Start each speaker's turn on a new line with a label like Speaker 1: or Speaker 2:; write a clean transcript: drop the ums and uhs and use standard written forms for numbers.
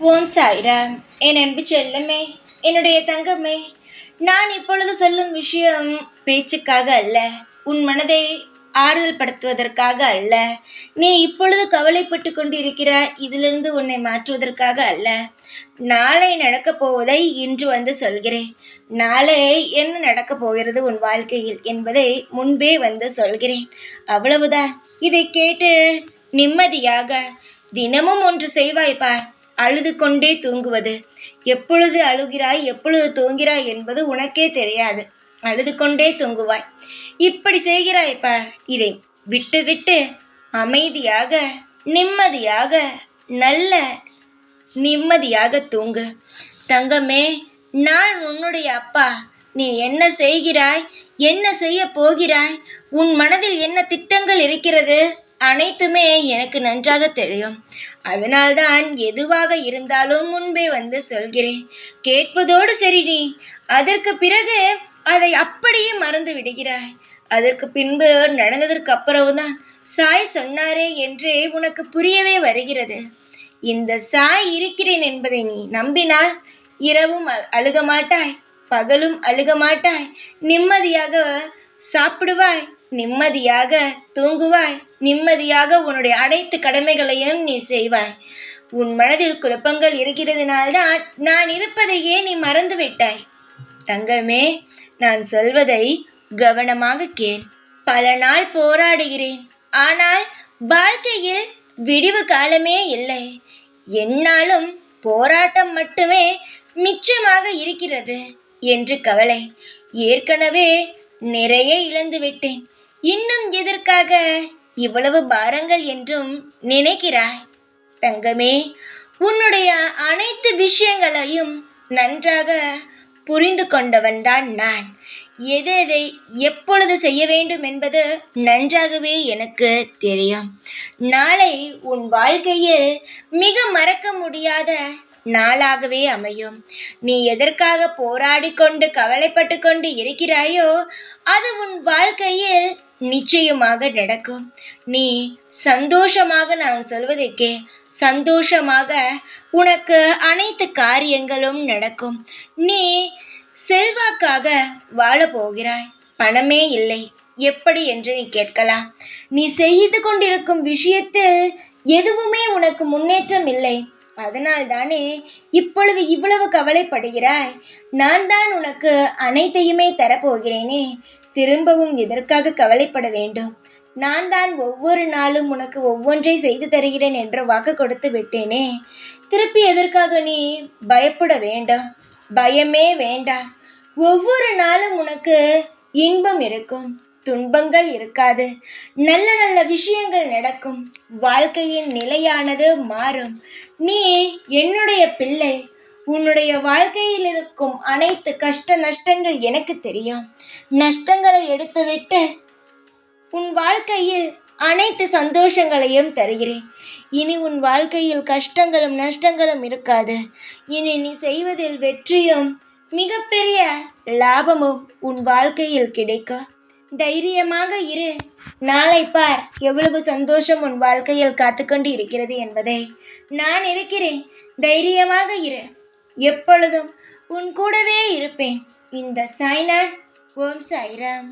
Speaker 1: ஓம் சாய்ராம். என் அன்பு செல்லமே, என்னுடைய தங்கமே, நான் இப்பொழுது சொல்லும் விஷயம் பேச்சுக்காக அல்ல, உன் மனதை ஆறுதல் படுத்துவதற்காக அல்ல, நீ இப்பொழுது கவலைப்பட்டு கொண்டு இருக்கிறாய், இதிலிருந்து உன்னை மாற்றுவதற்காக அல்ல. நாளை நடக்கப் போவதை இன்று வந்து சொல்கிறேன். நாளை என்ன நடக்கப் போகிறது உன் வாழ்க்கையில் என்பதை முன்பே வந்து சொல்கிறேன். அவ்வளவுதான். இதை கேட்டு நிம்மதியாக தினமும் ஒன்று செய்வாய் பார். அழுது கொண்டே தூங்குவது. எப்பொழுது அழுகிறாய், எப்பொழுது தூங்குகிறாய் என்பது உனக்கே தெரியாது. அழுது கொண்டே தூங்குவாய். இப்படி செய்கிறாய் பார். இதை விட்டு விட்டு அமைதியாக நிம்மதியாக நல்ல நிம்மதியாக தூங்கு. தங்கமே, நான் உன்னுடைய அப்பா. நீ என்ன செய்கிறாய், என்ன செய்ய போகிறாய், உன் மனதில் என்ன திட்டங்கள் இருக்கிறது, அனைத்துமே எனக்கு நன்றாக தெரியும். அதனால்தான் எதுவாக இருந்தாலும் முன்பே வந்து சொல்கிறேன். கேட்பதோடு சரி, நீ அதற்கு பிறகு அதை அப்படியே மறந்து விடுகிறாய். அதற்கு பின்பு நடந்ததற்கு அப்புறம்தான் சாய் சொன்னாரே என்றே உனக்கு புரியவே வருகிறது. இந்த சாய் இருக்கிறேன் என்பதை நீ நம்பினால் இரவும் அழுக மாட்டாய், பகலும் அழுக மாட்டாய், நிம்மதியாக சாப்பிடுவாய், நிம்மதியாக தூங்குவாய், நிம்மதியாக உன்னுடைய அனைத்து கடமைகளையும் நீ செய்வாய். உன் மனதில் குழப்பங்கள் இருக்கிறதுனால்தான் நான் இருப்பதையே நீ மறந்து விட்டாய். தங்கமே, நான் சொல்வதை கவனமாக கேள். பல நாள் போராடுகிறேன், ஆனால் வாழ்க்கையில் விடிவு காலமே இல்லை. என்னாலும் போராட்டம் மட்டுமே மிச்சமாக இருக்கிறது என்று கவலை. ஏற்கனவே நிறைய இழந்து விட்டேன். இன்னும் எதற்காக இவ்வளவு பாரங்கள் என்றும் நினைக்கிறாய்? தங்கமே, உன்னுடைய அனைத்து விஷயங்களையும் நன்றாக புரிந்து கொண்டவன்தான் நான். எதை எப்பொழுது செய்ய வேண்டும் என்பது நன்றாகவே எனக்கு தெரியும். நாளை உன் வாழ்க்கையில் மிக மறக்க முடியாத நாளாகவே அமையும். நீ எதற்காக போராடி கொண்டு கவலைப்பட்டு கொண்டு இருக்கிறாயோ அது உன் வாழ்க்கையில் நிச்சயமாக நடக்கும். நீ சந்தோஷமாக, நான் சொல்வதற்கே சந்தோஷமாக உனக்கு அனைத்து காரியங்களும் நடக்கும். நீ செல்வாக்காக வாழப் போகிறாய். பணமே இல்லை, எப்படி என்று நீ கேட்கலாம். நீ செய்து கொண்டிருக்கும் விஷயத்தில் எதுவுமே உனக்கு முன்னேற்றம் இல்லை. அதனால் தானே இப்பொழுது இவ்வளவு கவலைப்படுகிறாய். நான் தான் உனக்கு அனைத்தையுமே தரப்போகிறேனே, திரும்பவும் எதற்காக கவலைப்பட வேண்டும்? நான் தான் ஒவ்வொரு நாளும் உனக்கு ஒவ்வொன்றை செய்து தருகிறேன் என்று வாக்கு கொடுத்து விட்டேனே. திருப்பி எதற்காக நீ பயப்பட வேண்டாம், பயமே வேண்டாம். ஒவ்வொரு நாளும் உனக்கு இன்பம் இருக்கும், துன்பங்கள் இருக்காது. நல்ல நல்ல விஷயங்கள் நடக்கும். வாழ்க்கையின் நிலையானது மாறும். நீ என்னுடைய பிள்ளை. உன்னுடைய வாழ்க்கையில் இருக்கும் அனைத்து கஷ்ட நஷ்டங்கள் எனக்கு தெரியும். நஷ்டங்களை எடுத்துவிட்டு உன் வாழ்க்கையில் அனைத்து சந்தோஷங்களையும் தருகிறேன். இனி உன் வாழ்க்கையில் கஷ்டங்களும் நஷ்டங்களும் இருக்காது. இனி நீ செய்வதில் வெற்றியும் மிகப்பெரிய லாபமும் உன் வாழ்க்கையில் கிடைக்கும். தைரியமாக இரு. நாளை பார் எவ்வளவு சந்தோஷம் உன் வாழ்க்கையில் காத்துக்கொண்டு இருக்கிறது என்பதை. நான் இருக்கிறேன், தைரியமாக இரு. எப்பொழுதும் உன் கூடவே இருப்பேன். இந்த சாய்நாத். ஓம் சாய்ராம்.